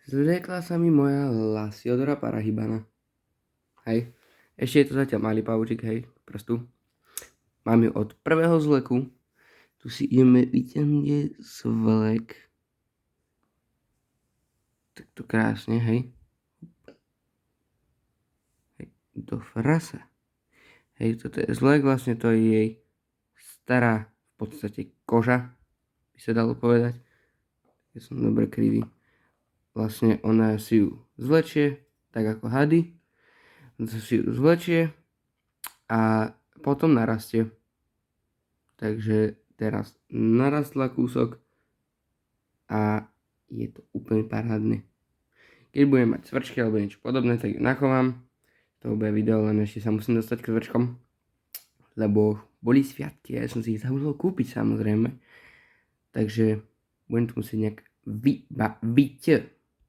Zliekla sa mi moja Lasiodora parahybana. Hej. Ešte je to zatiaľ malý pavúčik, hej, prstu. Mám ju od prvého zleku. Tu si ideme vyťahnuť svlek. Takto krásne, hej. Hej, do frasa. Hej, toto je zlek, vlastne to je jej stará v podstate koža, by sa dalo povedať. Ja som dobre krivý. Vlastne ona si ju zvlečie, tak ako hady. Si ju zvlečie a potom narastie. Takže teraz narastla kúsok a je to úplne parádne. Keď budem mať cvrčky alebo niečo podobné, tak ju nachovám. To bude video, len ešte sa musím dostať k cvrčkom, lebo boli sviatky a ja som si ich zabudol kúpiť samozrejme. Takže budem to musieť nejak vybaviť.